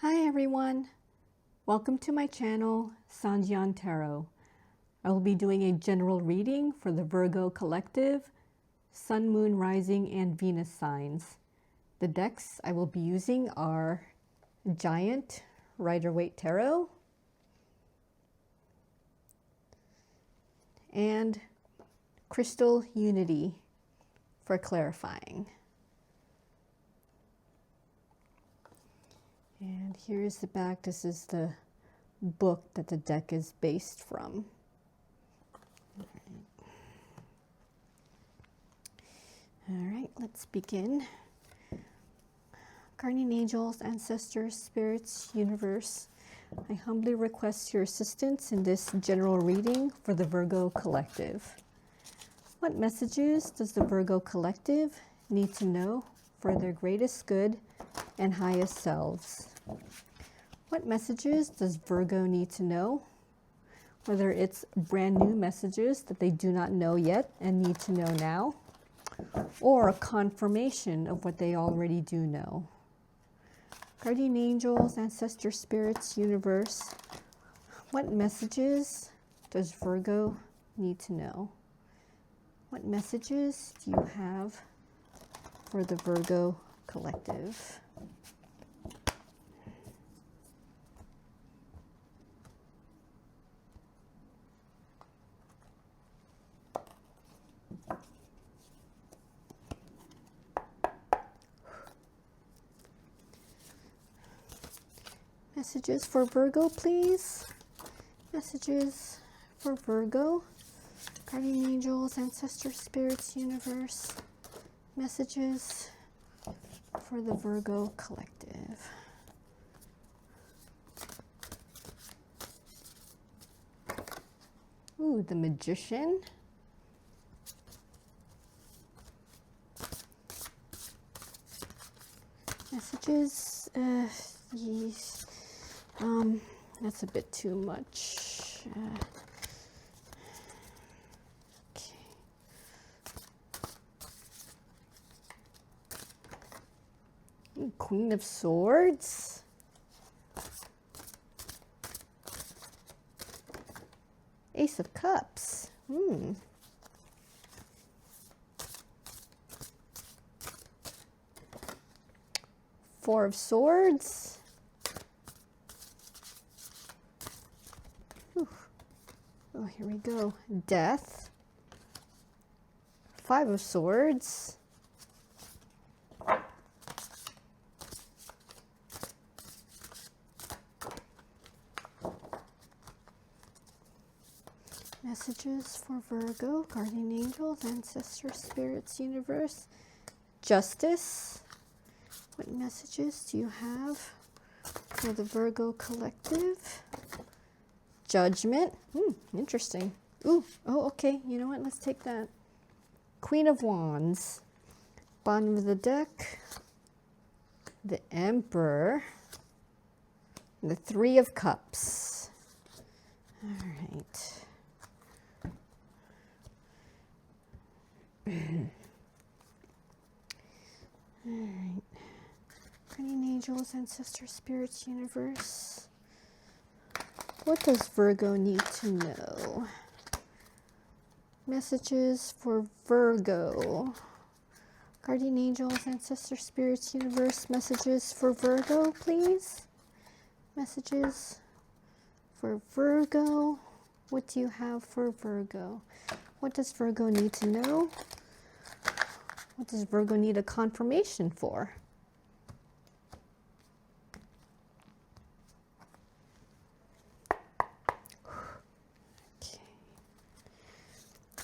Hi everyone, welcome to my channel, Sanjian Tarot. I will be doing a general reading for the Virgo collective, Sun, Moon, Rising, and Venus signs. The decks I will be using are Giant, Rider-Waite Tarot, and Crystal Unity for clarifying. And here's the back. This is the book that the deck is based from. All right, let's begin. Guardian angels, ancestors, spirits, universe, I humbly request your assistance in this general reading for the Virgo collective. What messages does the Virgo collective need to know for their greatest good and highest selves? What messages does Virgo need to know? Whether it's brand new messages that they do not know yet and need to know now, or a confirmation of what they already do know. Guardian angels, ancestor spirits, universe, what messages does Virgo need to know? What messages do you have for the Virgo collective? Messages for Virgo, please. Messages for Virgo. Guardian angels, ancestor spirits, universe. Messages for the Virgo collective. Ooh, the Magician. Messages, yes. That's a bit too much. Okay. Queen of Swords. Ace of Cups. Four of Swords. Oh, here we go. Death. Five of Swords. Messages for Virgo, guardian angels, ancestor spirits, universe. Justice. What messages do you have for the Virgo collective? Judgment. Interesting. Oh, okay. You know what? Let's take that. Queen of Wands. Bottom of the deck. The Emperor. And the Three of Cups. All right. All right. Guardian angels, ancestor spirits, universe. What does Virgo need to know? Messages for Virgo. Guardian angels, ancestor spirits, universe. Messages for Virgo, please. Messages for Virgo. What do you have for Virgo? What does Virgo need to know? What does Virgo need a confirmation for?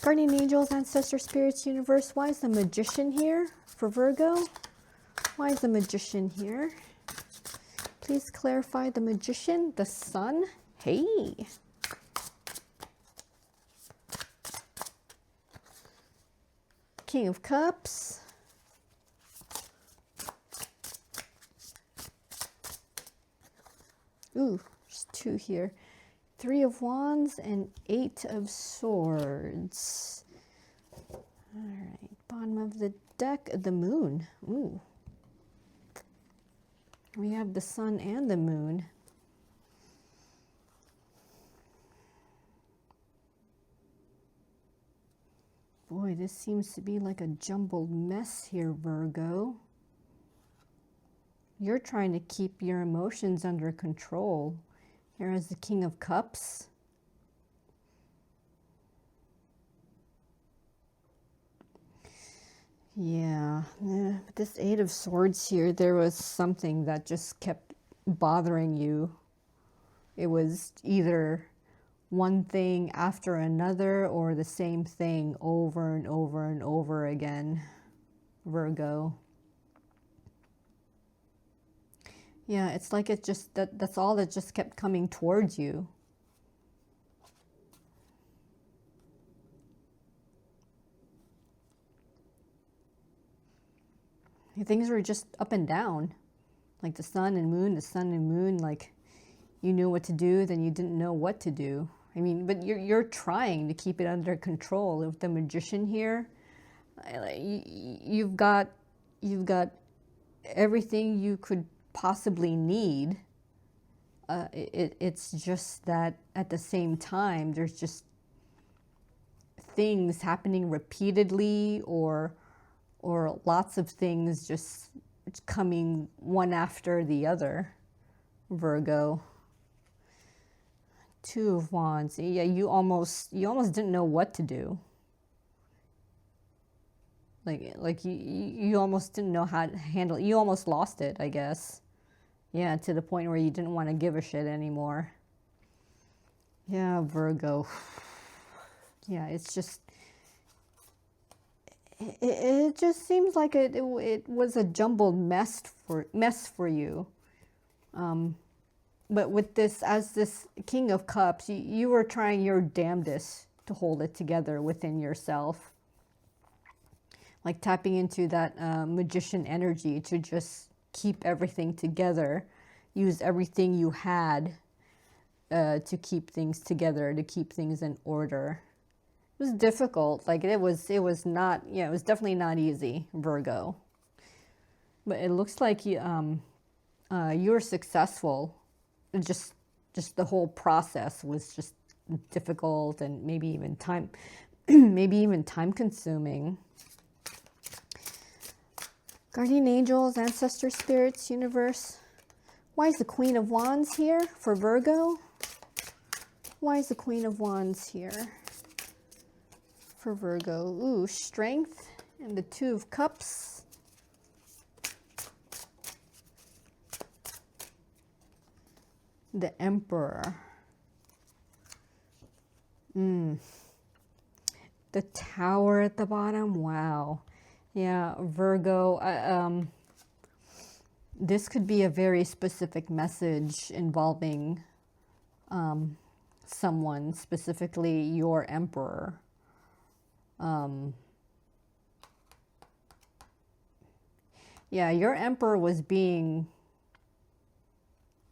Guardian angels, ancestor spirits, universe. Why is the Magician here for Virgo? Why is the Magician here? Please clarify the Magician, the Sun. Hey. King of Cups. Ooh, there's two here. Three of Wands and Eight of Swords. All right, bottom of the deck, the Moon. Ooh. We have the sun and the moon. Boy, this seems to be like a jumbled mess here, Virgo. You're trying to keep your emotions under control. Here is the King of Cups. Yeah, this Eight of Swords here, there was something that just kept bothering you. It was either one thing after another or the same thing over and over and over again, Virgo. Yeah, it's like it just, that's all that just kept coming towards you. Things were just up and down, like the sun and moon, like you knew what to do, then you didn't know what to do. I mean, but you're trying to keep it under control. With the Magician here, you've got everything you could possibly need. It's just that at the same time, there's just things happening repeatedly, or lots of things just coming one after the other, Virgo. Two of Wands. Yeah, you almost didn't know what to do. Like you almost didn't know how to handle it. You almost lost it, I guess. Yeah, to the point where you didn't want to give a shit anymore. Yeah, Virgo. Yeah, it's just, it just seems like it was a jumbled mess for you. But with this, as this King of Cups, you were trying your damnedest to hold it together within yourself. Like tapping into that Magician energy to just keep everything together. Use everything you had to keep things together, to keep things in order. It was difficult. Like it was not, yeah, it was definitely not easy, Virgo. But it looks like you were successful. Just the whole process was just difficult and maybe even time consuming. Guardian angels, ancestor spirits, universe. Why is the Queen of Wands here for Virgo? Why is the Queen of Wands here for Virgo? Ooh, strength and the Two of Cups. The Emperor. The Tower at the bottom. Wow. Yeah, Virgo. This could be a very specific message involving someone, specifically your Emperor. Yeah, your Emperor was being,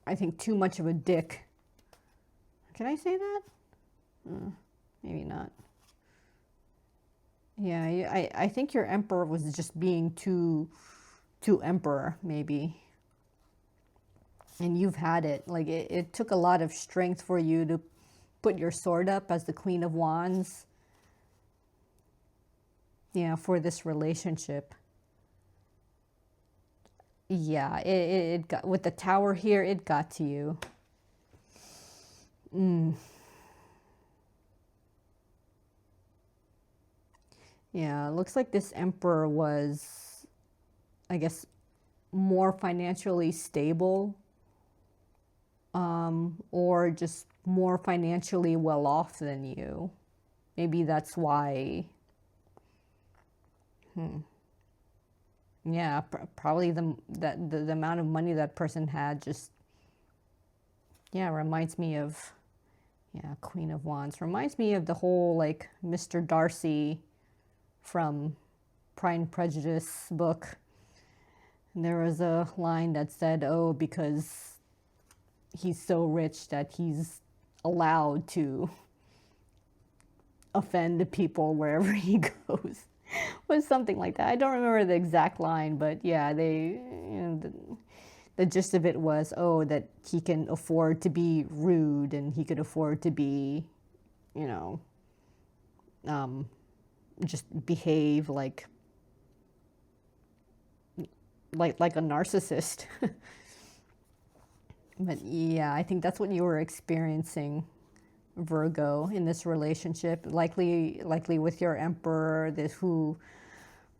I think, too much of a dick. Can I say that? Maybe not. Yeah, I think your Emperor was just being too Emperor, maybe. And you've had it. Like, it took a lot of strength for you to put your sword up as the Queen of Wands. Yeah, for this relationship. Yeah, it got, with the Tower here, it got to you. Yeah, it looks like this Emperor was, I guess, more financially stable, or just more financially well off than you. Maybe that's why. Yeah, probably the amount of money that person had just, yeah, reminds me of, yeah, Queen of Wands. Reminds me of the whole, like, Mr. Darcy from Pride and Prejudice book. And there was a line that said, oh, because he's so rich that he's allowed to offend the people wherever he goes. Was something like that. I don't remember the exact line, but yeah, they, you know, the gist of it was, oh, that he can afford to be rude and he could afford to be, you know, just behave like a narcissist. But yeah, I think that's what you were experiencing, Virgo, in this relationship. Likely with your Emperor, who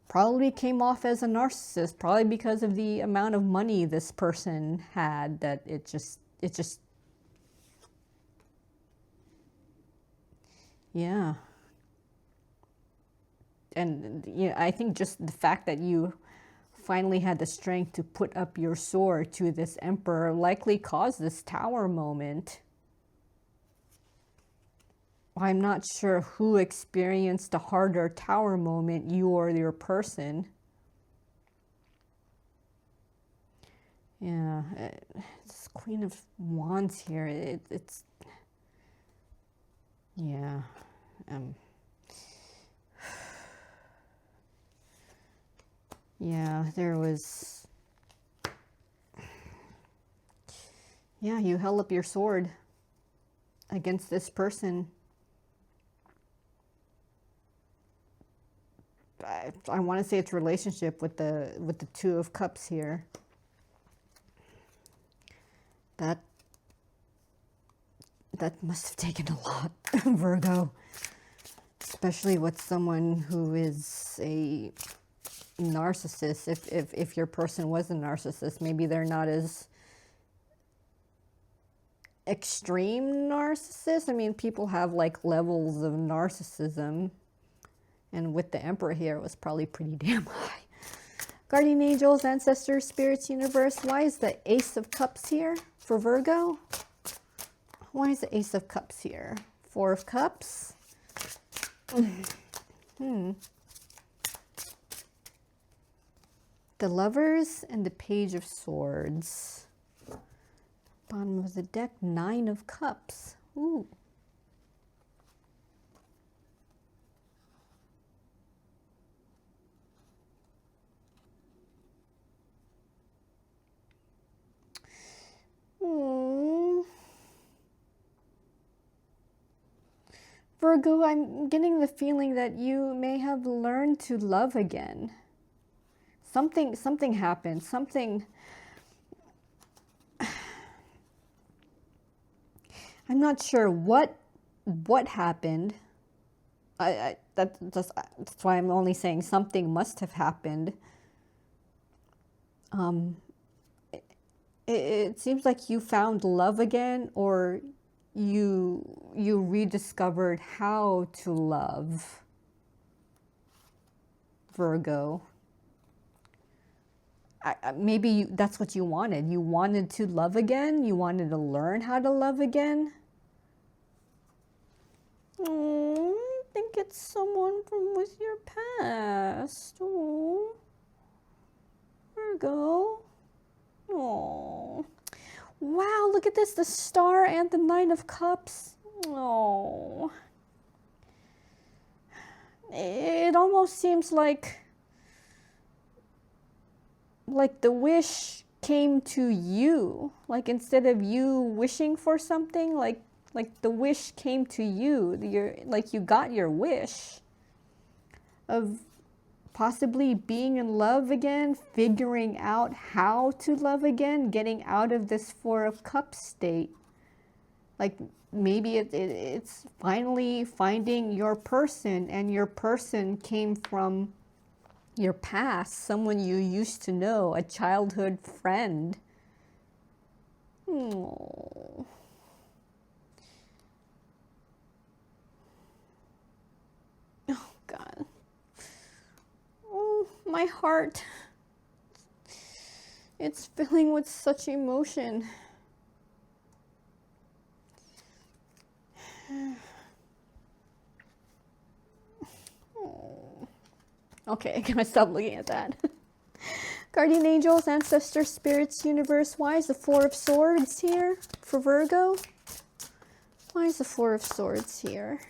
probably came off as a narcissist, probably because of the amount of money this person had, that it just yeah. And you know, I think just the fact that you finally had the strength to put up your sword to this Emperor likely caused this Tower moment. I'm not sure who experienced a harder Tower moment, you or your person. Yeah, this Queen of Wands here, it's, yeah. Yeah, there was, yeah, you held up your sword against this person. I want to say it's relationship with the Two of Cups here. That must have taken a lot, Virgo, especially with someone who is a narcissist. If your person was a narcissist, maybe they're not as extreme narcissist. I mean, people have like levels of narcissism, and with the Emperor here, it was probably pretty damn high. Guardian angels, ancestors, spirits, universe. Why is the Ace of Cups here for Virgo? Why is the Ace of Cups here? Four of Cups. The Lovers and the Page of Swords. Bottom of the deck, Nine of Cups. Ooh. Virgo, I'm getting the feeling that you may have learned to love again. Something happened. I'm not sure what happened. That's why I'm only saying something must have happened. It seems like you found love again, or you rediscovered how to love, Virgo. Maybe that's what you wanted. You wanted to love again. You wanted to learn how to love again. I think it's someone from with your past. Oh, Virgo. Oh, wow! Look at this. The Star and the Nine of Cups. Oh, it almost seems like the wish came to you. Like, instead of you wishing for something, like the wish came to you. You got your wish of possibly being in love again, figuring out how to love again, getting out of this Four of Cups state. Like, maybe it's finally finding your person, and your person came from your past, someone you used to know, a childhood friend. Oh. Oh, God. Oh, my heart. It's filling with such emotion. Oh. Okay, can I stop looking at that? Guardian angels, ancestors, spirits, universe. Why is the Four of Swords here for Virgo? Why is the Four of Swords here?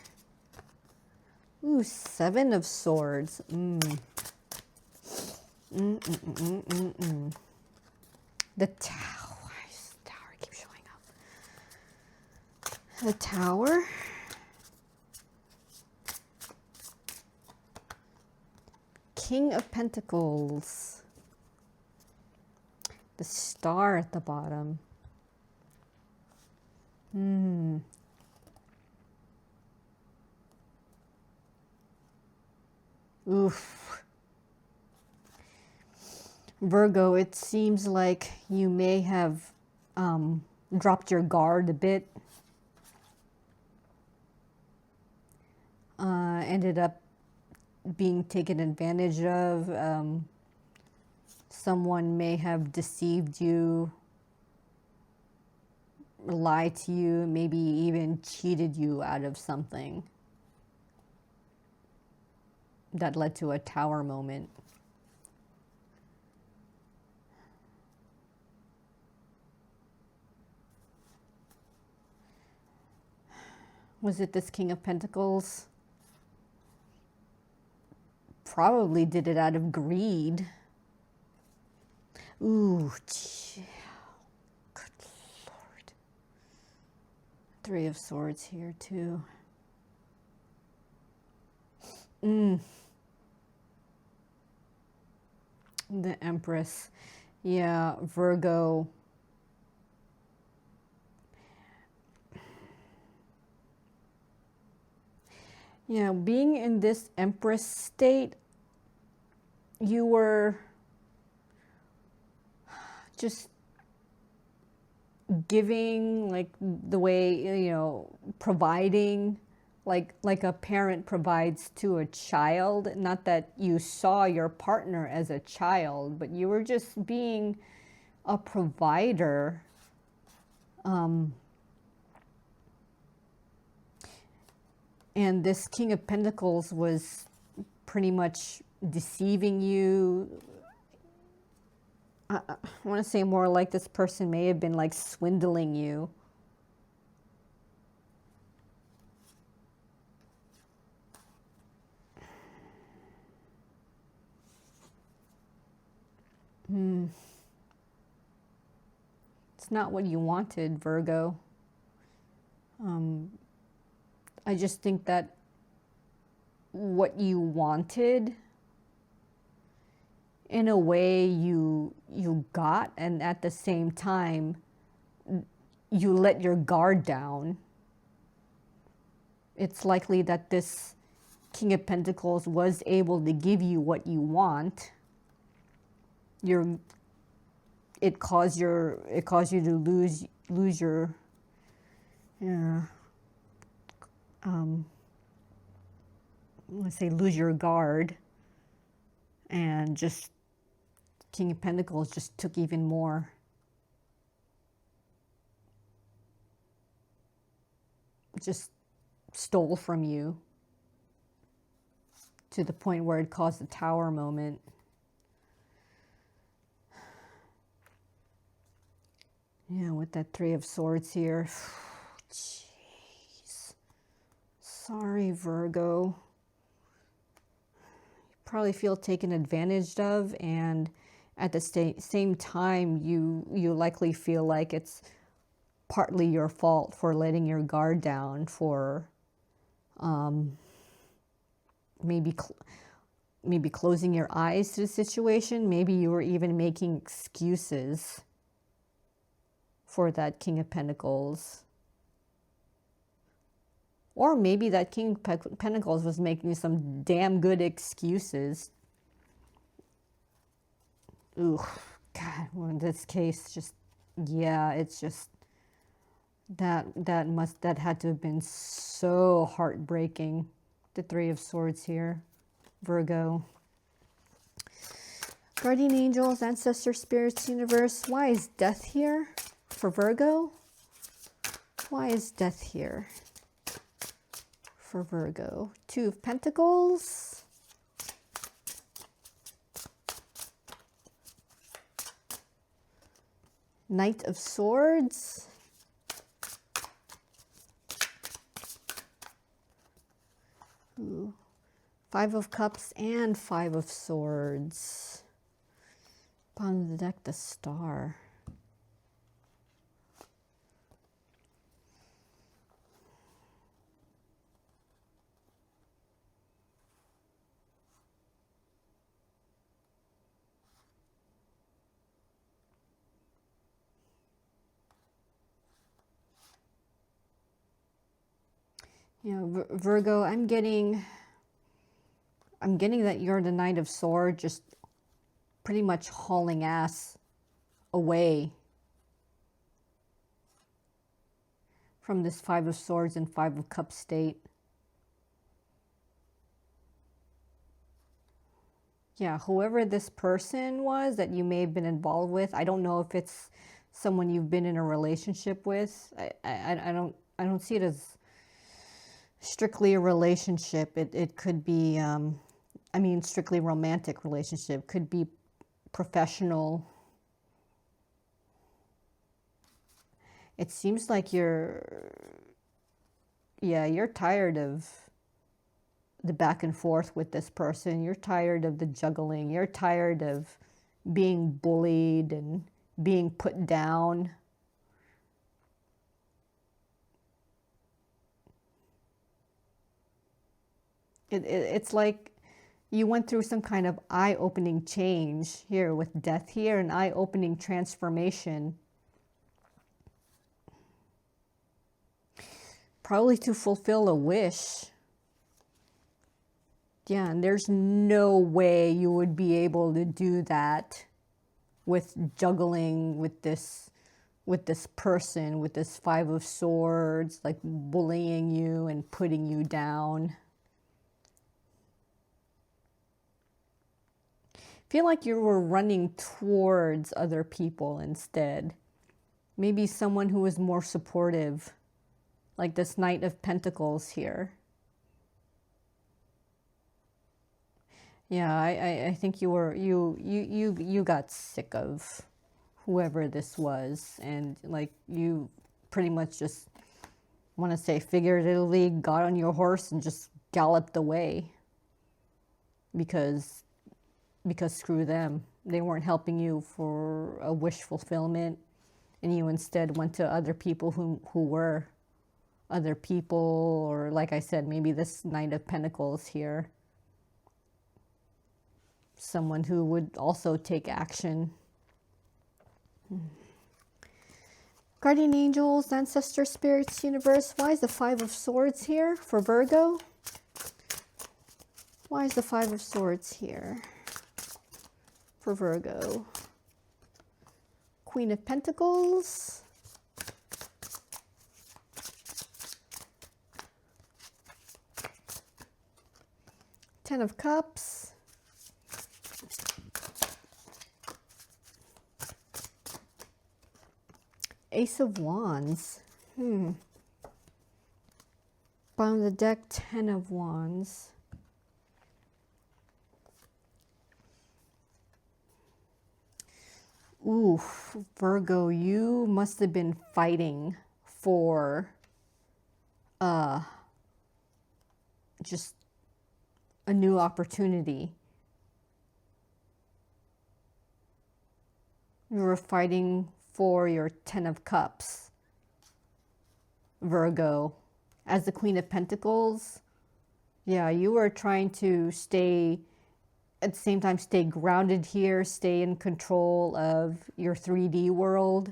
Ooh, Seven of Swords. The Tower. Why does the Tower keep showing up? The Tower. King of Pentacles. The Star at the bottom. Oof. Virgo, it seems like you may have dropped your guard a bit. Ended up being taken advantage of. Someone may have deceived you, lied to you, maybe even cheated you out of something that led to a Tower moment. Was it this King of Pentacles? Probably did it out of greed. Ooh, good Lord. Three of Swords here too. The Empress. Yeah, Virgo. Yeah, being in this Empress state, you were just giving, like the way, you know, providing, like a parent provides to a child. Not that you saw your partner as a child, but you were just being a provider. And this King of Pentacles was pretty much deceiving you. I want to say more like this person may have been like swindling you. It's not what you wanted, Virgo. I just think that what you wanted, in a way you got, and at the same time you let your guard down. It's likely that this King of Pentacles was able to give you what you want. It caused you to lose your let's say lose your guard, and just King of Pentacles just took even more. Just stole from you to the point where it caused a Tower moment. Yeah, with that Three of Swords here. Jeez. Sorry, Virgo. You probably feel taken advantage of, and at the same time, you likely feel like it's partly your fault for letting your guard down, for maybe closing your eyes to the situation. Maybe you were even making excuses for that King of Pentacles. Or maybe that King of Pentacles was making some damn good excuses. Ooh, God, well, in this case, just, yeah, it's just, that had to have been so heartbreaking. The Three of Swords here, Virgo. Guardian angels, ancestor spirits, universe. Why is death here for Virgo? Why is death here for Virgo? Two of Pentacles. Knight of Swords. Ooh. Five of Cups and Five of Swords. Bottom of the deck, the Star. Virgo, I'm getting that you're the Knight of Swords, just pretty much hauling ass away from this Five of Swords and Five of Cups state. Yeah, whoever this person was that you may have been involved with, I don't know if it's someone you've been in a relationship with. I don't see it as strictly a relationship. It could be, I mean, strictly romantic relationship. Could be professional. It seems like you're tired of the back and forth with this person. You're tired of the juggling. You're tired of being bullied and being put down. It's like you went through some kind of eye-opening change here with death here, an eye-opening transformation. Probably to fulfill a wish. Yeah, and there's no way you would be able to do that with juggling with this person, with this Five of Swords, like bullying you and putting you down. Feel like you were running towards other people instead. Maybe someone who was more supportive, like this Knight of Pentacles here. Yeah, I think you got sick of whoever this was, and like you pretty much just, want to say figuratively, got on your horse and just galloped away because screw them. They weren't helping you for a wish fulfillment, and you instead went to other people who were other people, or like I said, maybe this Knight of Pentacles here. Someone who would also take action. Guardian angels, ancestor spirits, universe. Why is the Five of Swords here for Virgo? Why is the Five of Swords here for Virgo? Queen of Pentacles. Ten of Cups. Ace of Wands. Bottom of the deck, Ten of Wands. Oof, Virgo, you must have been fighting for just a new opportunity. You were fighting for your Ten of Cups, Virgo. As the Queen of Pentacles, yeah, you were trying to stay, at the same time, stay grounded here, stay in control of your 3D world.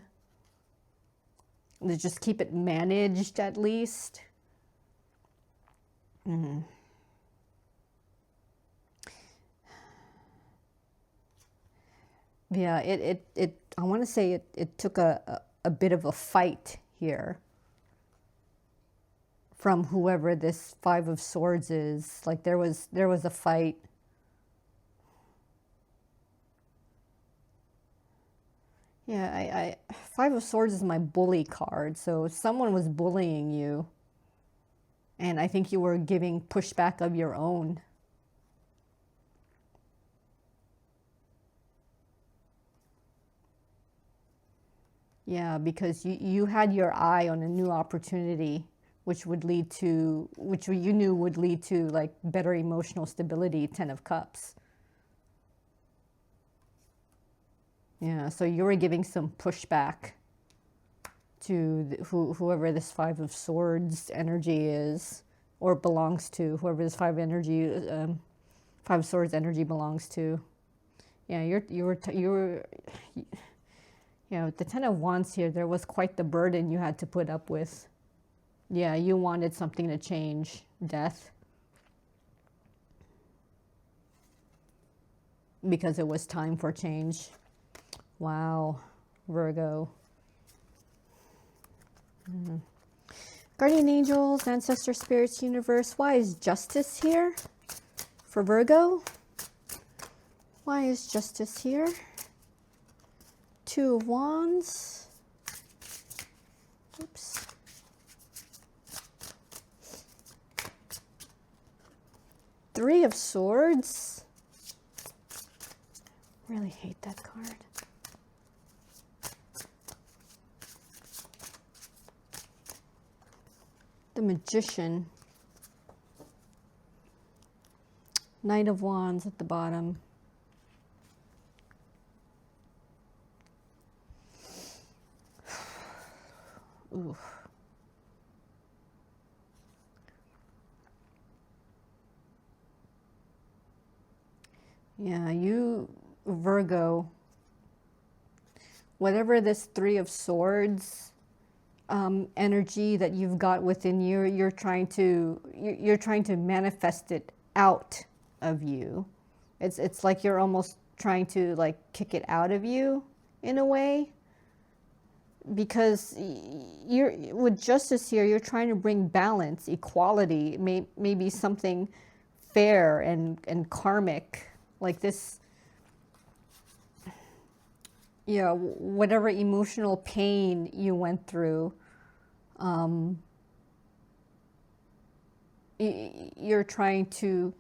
To just keep it managed, at least. Yeah, I want to say it took a bit of a fight here from whoever this Five of Swords is. Like there was a fight. Yeah, Five of Swords is my bully card, so someone was bullying you, and I think you were giving pushback of your own. Yeah, because you had your eye on a new opportunity, which would lead to, which you knew would lead to like better emotional stability, Ten of Cups. Yeah, so you were giving some pushback to whoever this Five of Swords energy is, or belongs to, whoever this Five of Swords energy belongs to. Yeah, you were. You know, the Ten of Wands here, there was quite the burden you had to put up with. Yeah, you wanted something to change. Death. Because it was time for change. Wow, Virgo. Guardian angels, ancestor spirits, universe. Why is justice here for Virgo? Why is justice here? Two of Wands. Oops. Three of Swords. Really hate that card. The Magician. Knight of Wands at the bottom. Ooh. Yeah, you, Virgo, whatever this Three of Swords energy that you've got within you, you're trying to manifest it out of you. It's like you're almost trying to like kick it out of you in a way, because you're with justice here, you're trying to bring balance, equality, maybe something fair and karmic, like this. Yeah, whatever emotional pain you went through, you're trying to,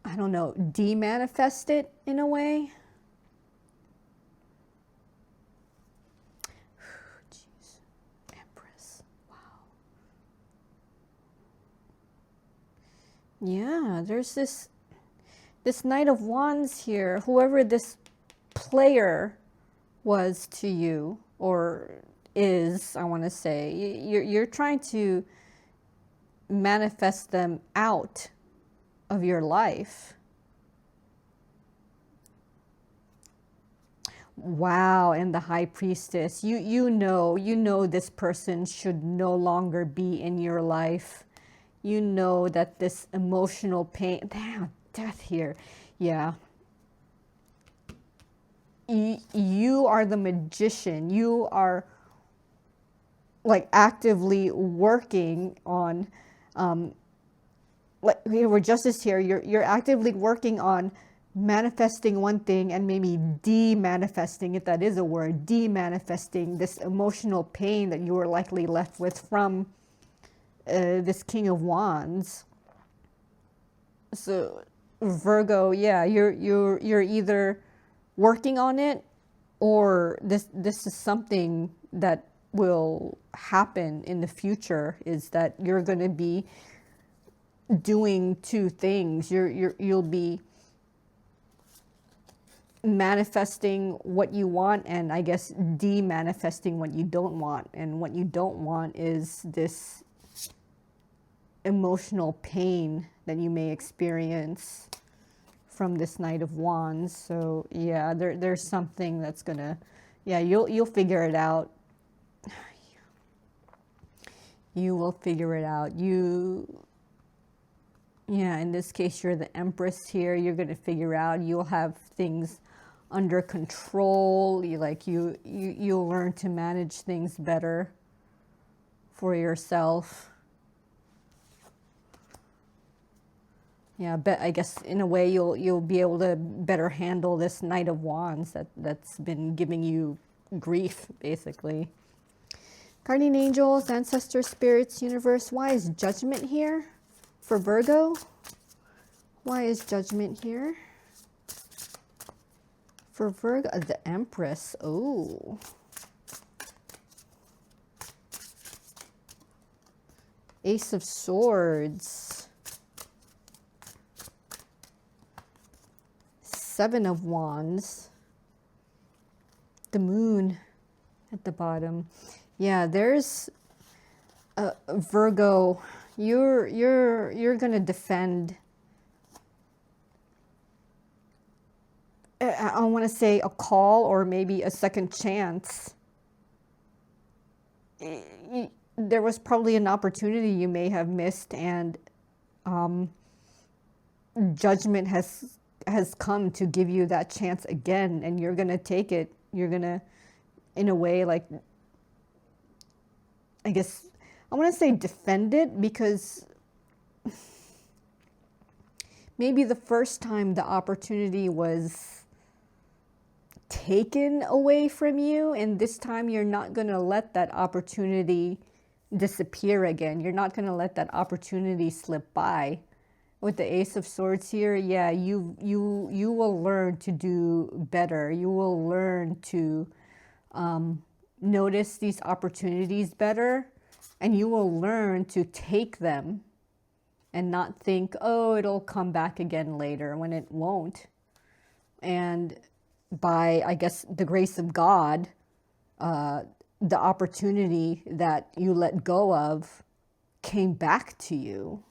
I don't know, de-manifest it in a way. Jeez. Empress. Wow. Yeah, there's this Knight of Wands here. Whoever this player was to you, or is, I want to say, you're trying to manifest them out of your life. Wow, and the High Priestess. You know this person should no longer be in your life. You know that this emotional pain, damn, death here. Yeah. You are the Magician. You are like actively working on, like we're justice here. You're actively working on manifesting one thing and maybe de-manifesting, if that is a word, de-manifesting this emotional pain that you were likely left with from this King of Wands. So Virgo, yeah, you're either working on it, or this is something that will happen in the future, is that you're going to be doing two things. You'll be manifesting what you want, and I guess de-manifesting what you don't want. And what you don't want is this emotional pain that you may experience from this Knight of Wands. So yeah, there's something that's gonna, yeah, you'll figure it out. You will figure it out. Yeah, in this case, you're the Empress here. You're gonna figure out. You'll have things under control. You'll learn to manage things better for yourself. Yeah, but I guess in a way you'll be able to better handle this Knight of Wands that's been giving you grief, basically. Guardian angels, ancestor spirits, universe. Why is judgment here for Virgo? Why is judgment here for Virgo? The Empress. Oh. Ace of Swords. Seven of Wands. The Moon at the bottom. Yeah, there's Virgo. You're gonna defend. I want to say a call, or maybe a second chance. there was probably an opportunity you may have missed, and judgment has come to give you that chance again, and you're going to take it. You're going to, in a way, like, I guess I want to say defend it, because maybe the first time the opportunity was taken away from you, and this time you're not going to let that opportunity disappear again. You're not going to let that opportunity slip by. With the Ace of Swords here, yeah, you will learn to do better. You will learn to notice these opportunities better, and you will learn to take them and not think, oh, it'll come back again later, when it won't. And by, I guess, the grace of God, the opportunity that you let go of came back to you.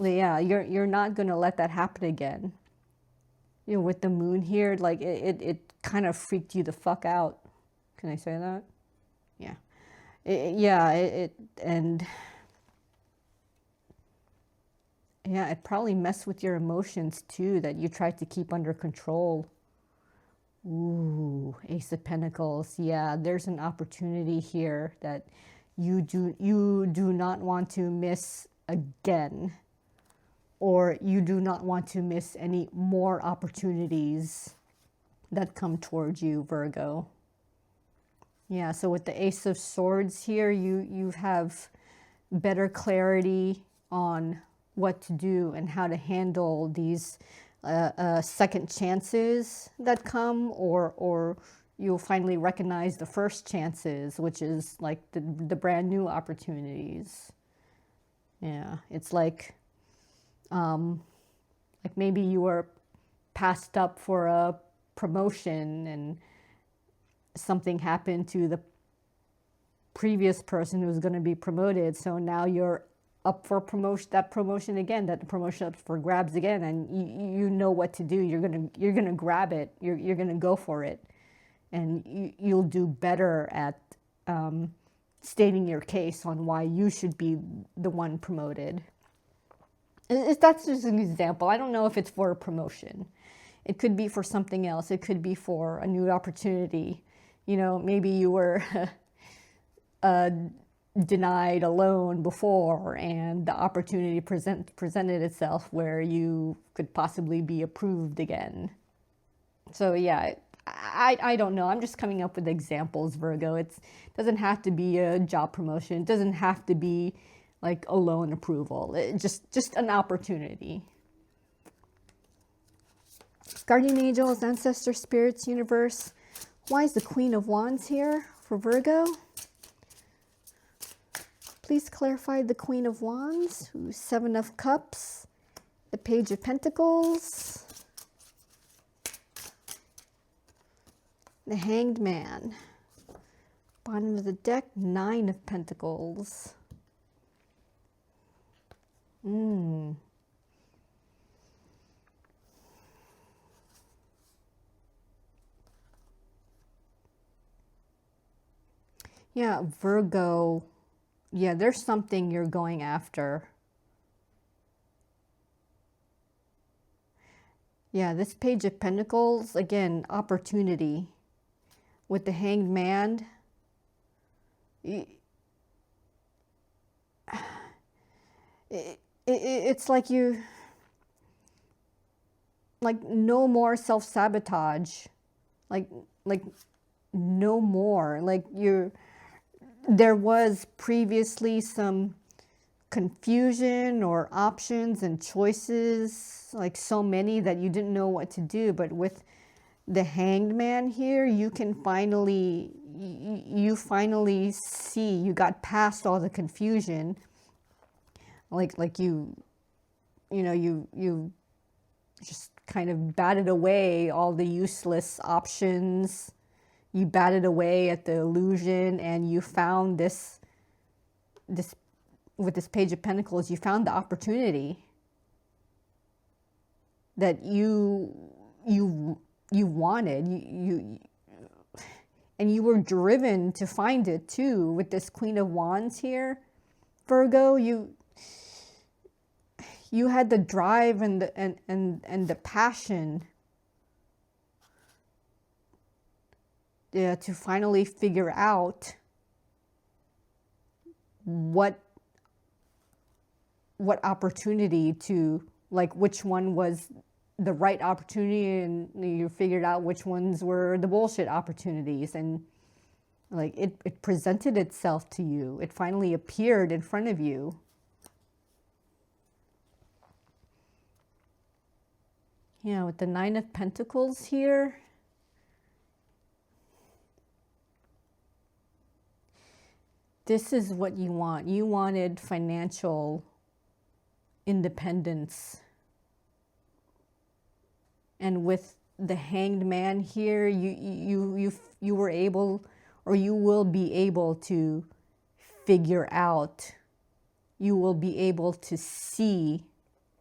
Yeah, you're not going to let that happen again. You know, with the moon here, like it kind of freaked you the fuck out. Can I say that? Yeah. And yeah, it probably messed with your emotions too, that you tried to keep under control. Ooh, Ace of Pentacles. Yeah, there's an opportunity here that you do not want to miss again. Or you do not want to miss any more opportunities that come towards you, Virgo. Yeah, so with the Ace of Swords here, you have better clarity on what to do and how to handle these second chances that come, or you'll finally recognize the first chances, which is like the brand new opportunities. Yeah, it's like maybe you were passed up for a promotion and something happened to the previous person who was going to be promoted. So now you're up for that promotion again, that the promotion up for grabs again, and you know what to do. You're gonna grab it. You're gonna go for it, and you'll do better at stating your case on why you should be the one promoted. That's just an example. I don't know if it's for a promotion. It could be for something else. It could be for a new opportunity. You know, maybe you were denied a loan before, and the opportunity presented itself where you could possibly be approved again. So yeah, I don't know. I'm just coming up with examples, Virgo. It doesn't have to be a job promotion. It doesn't have to be like a loan approval. Just an opportunity. Guardian angels, ancestor spirits, universe. Why is the Queen of Wands here for Virgo? Please clarify the Queen of Wands, Seven of Cups, the Page of Pentacles, the Hanged Man. Bottom of the deck, Nine of Pentacles. Yeah, Virgo. Yeah, there's something you're going after. Yeah, this Page of Pentacles, again, opportunity. With the Hanged Man, it's like no more self-sabotage, like no more, there was previously some confusion or options and choices, like so many that you didn't know what to do. But with the Hanged Man here, you can finally see, you got past all the confusion. You just kind of batted away all the useless options. You batted away at the illusion, and you found this with this Page of Pentacles, you found the opportunity that you wanted. and you were driven to find it too. With this Queen of Wands here, Virgo, you had the drive and the passion, yeah, to finally figure out what opportunity to, like, which one was the right opportunity, and you figured out which ones were the bullshit opportunities, and like it presented itself to you. It finally appeared in front of you. Yeah, with the Nine of Pentacles here, this is what you want. You wanted financial independence. And with the Hanged Man here, you were able, or you will be able to figure out, you will be able to see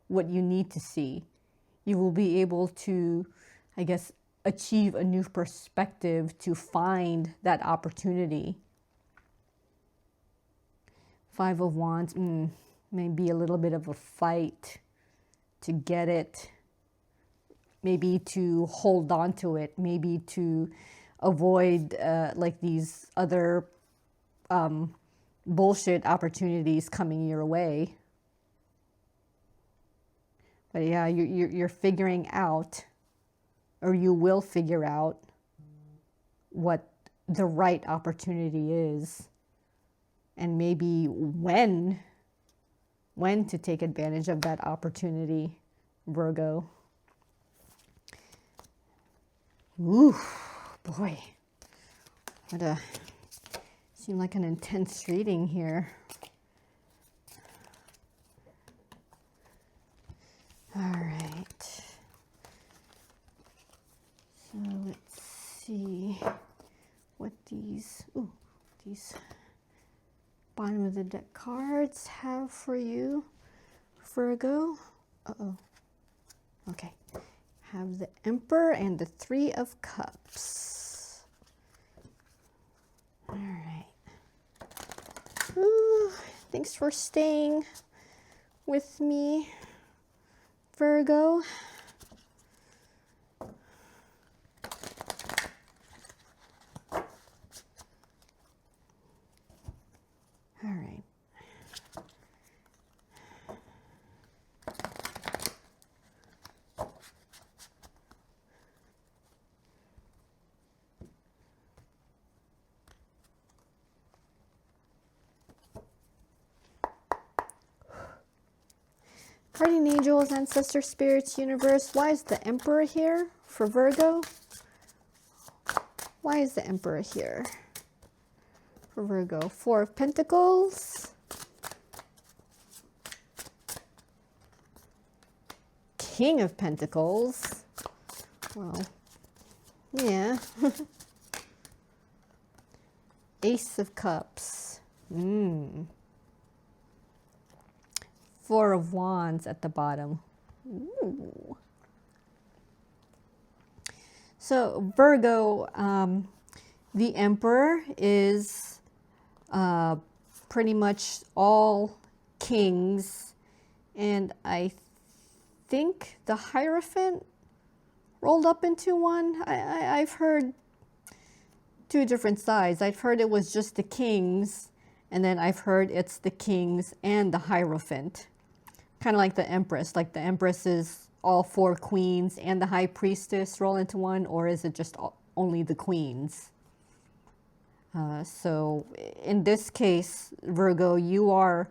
what you need to see. You will be able to, I guess, achieve a new perspective to find that opportunity. Five of Wands, may be a little bit of a fight to get it. Maybe to hold on to it, maybe to avoid like these other bullshit opportunities coming your way. But yeah, you're figuring out, or you will figure out what the right opportunity is, and maybe when to take advantage of that opportunity, Virgo. Ooh, boy, what seemed like an intense reading here. All right. So let's see what these bottom of the deck cards have for you, Virgo. Uh-oh. Okay. Have the Emperor and the Three of Cups. All right. Ooh, thanks for staying with me, Virgo. All right. Guardian angels, ancestor spirits, universe. Why is the Emperor here for Virgo? Why is the Emperor here for Virgo? Four of Pentacles. King of Pentacles. Well, yeah. Ace of Cups. Four of Wands at the bottom. Ooh. So Virgo, the Emperor is pretty much all kings, and I think the Hierophant rolled up into one. I've heard two different sides. I've heard it was just the kings, and then I've heard it's the kings and the Hierophant. Kind of like the Empress. Like the Empress is all four queens and the High Priestess roll into one, or is it just only the queens? So in this case, Virgo, you are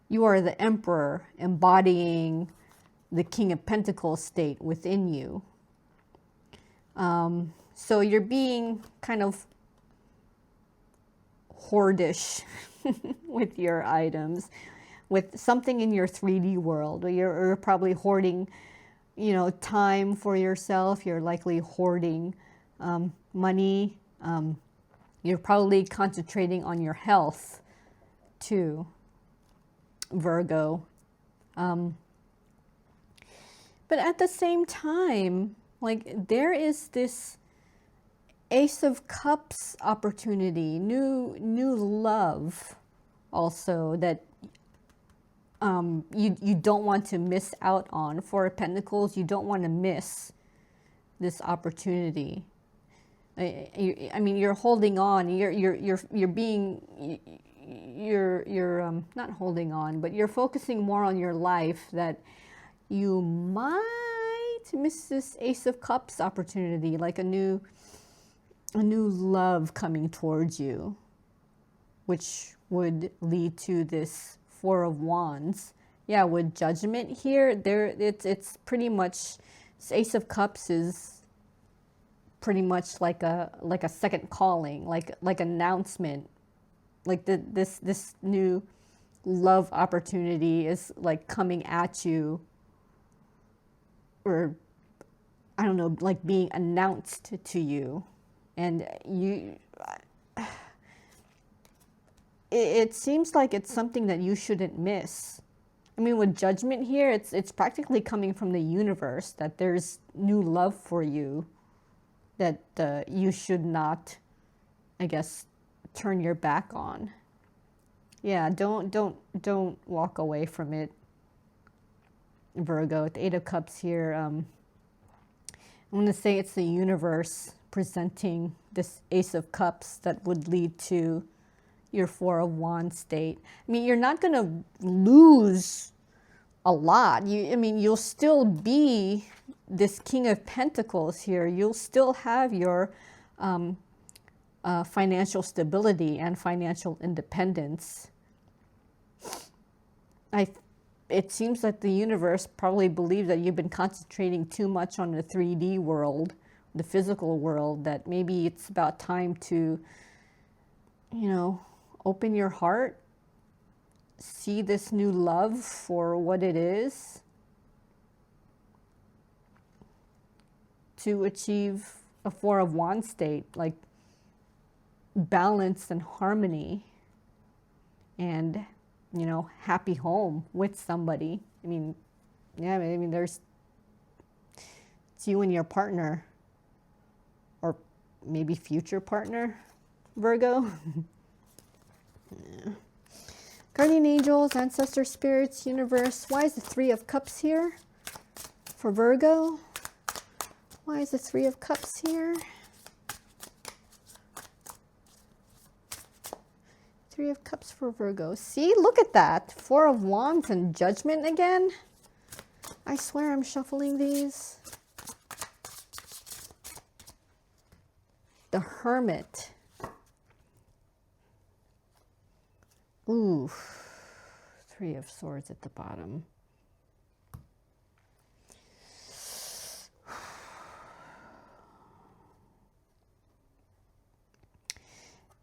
the Emperor, embodying the King of Pentacles state within you. So you're being kind of hoardish with your items, with something in your 3D world. You're probably hoarding, time for yourself. You're likely hoarding money. You're probably concentrating on your health too, Virgo. But at the same time, like, there is this Ace of Cups opportunity, new love also that you don't want to miss out on. Four of Pentacles, you don't want to miss this opportunity. I mean, you're holding on. You're being, you're not holding on, but you're focusing more on your life, that you might miss this Ace of Cups opportunity, like a new love coming towards you, which would lead to this Four of Wands. Yeah, with Judgment here, it's pretty much, this Ace of Cups is pretty much like a second calling, like announcement, like this new love opportunity is like coming at you, or I don't know, like being announced to you, and it seems like it's something that you shouldn't miss. I mean, with Judgment here, it's practically coming from the universe that there's new love for you, that you should not, I guess, turn your back on. Yeah, don't walk away from it, Virgo. With the Eight of Cups here, I'm going to say it's the universe presenting this Ace of Cups that would lead to your Four of Wands state. I mean, you're not going to lose a lot. I mean, you'll still be this King of Pentacles here. You'll still have your financial stability and financial independence. It seems like the universe probably believes that you've been concentrating too much on the 3D world, the physical world, that maybe it's about time to, you know, open your heart, see this new love for what it is, to achieve a Four of Wands state, like balance and harmony, and, you know, happy home with somebody. I mean, yeah, I mean, it's you and your partner, or maybe future partner, Virgo. Yeah. Guardian angels, ancestor spirits, universe. Why is the Three of Cups here for Virgo? Why is the Three of Cups here? Three of Cups for Virgo. See, look at that. Four of Wands and Judgment again. I swear I'm shuffling these. The Hermit. Ooh. Three of Swords at the bottom.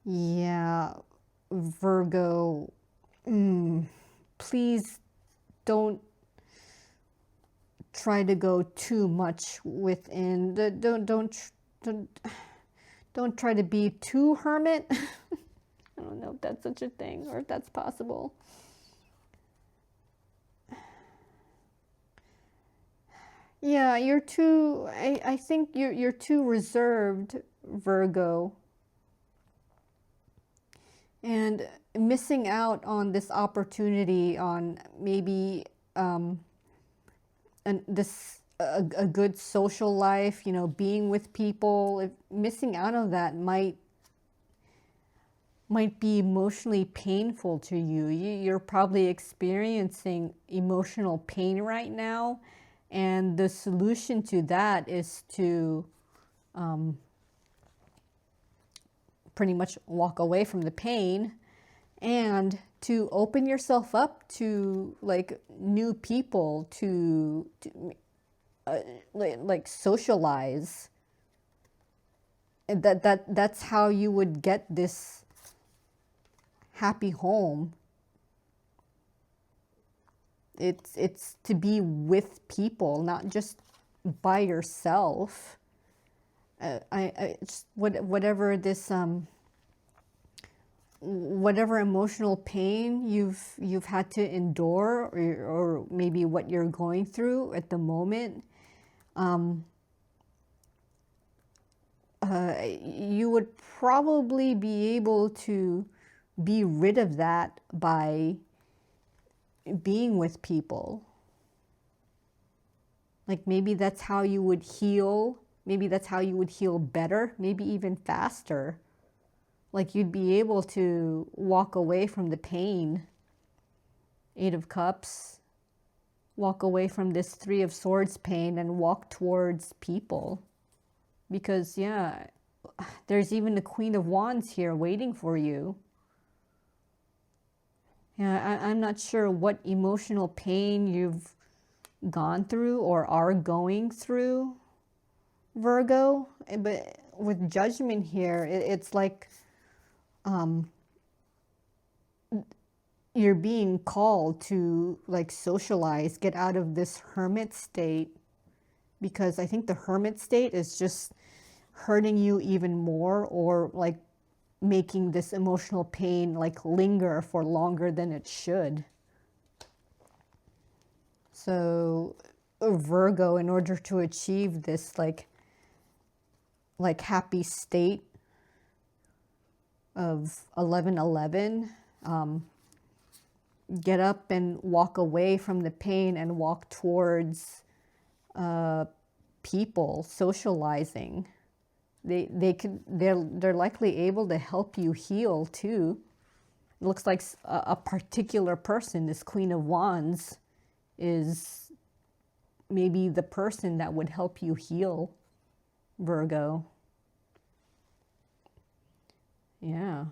Yeah, Virgo, please don't try to go too much within. Don't try to be too hermit. I don't know if that's such a thing or if that's possible. Yeah, you're too, I think you're too reserved, Virgo. And missing out on this opportunity, on maybe a good social life, you know, being with people, missing out on that might be emotionally painful to you. You're probably experiencing emotional pain right now, and the solution to that is to pretty much walk away from the pain and to open yourself up to like new people, to like socialize. And that's how you would get this happy home. It's to be with people, not just by yourself. Whatever this whatever emotional pain you've had to endure, or maybe what you're going through at the moment, you would probably be able to be rid of that by being with people. Like maybe that's how you would heal. Maybe that's how you would heal better, maybe even faster. Like you'd be able to walk away from the pain. Eight of Cups. Walk away from this Three of Swords pain and walk towards people. Because, yeah, there's even the Queen of Wands here waiting for you. Yeah, I'm not sure what emotional pain you've gone through or are going through, Virgo. But with Judgment here, it's like you're being called to like socialize, get out of this hermit state, because I think the hermit state is just hurting you even more, or like making this emotional pain like linger for longer than it should. So Virgo, in order to achieve this like happy state of 11-11, get up and walk away from the pain and walk towards people, socializing. They're likely able to help you heal too. It looks like a particular person, this Queen of Wands, is maybe the person that would help you heal, Virgo. Yeah.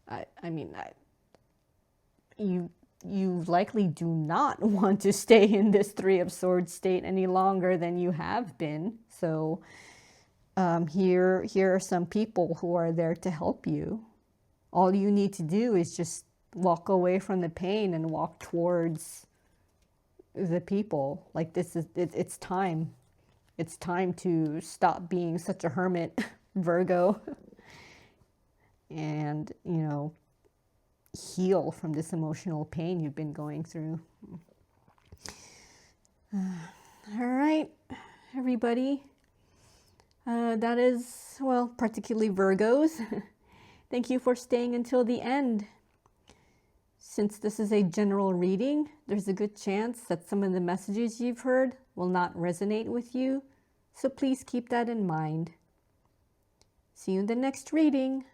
I mean, you likely do not want to stay in this Three of Swords state any longer than you have been. So here are some people who are there to help you. All you need to do is just walk away from the pain and walk towards the people. Like it's time. It's time to stop being such a hermit, Virgo. And, you know, heal from this emotional pain you've been going through. All right, everybody. That is, well, particularly Virgos. Thank you for staying until the end. Since this is a general reading, there's a good chance that some of the messages you've heard will not resonate with you, so please keep that in mind. See you in the next reading.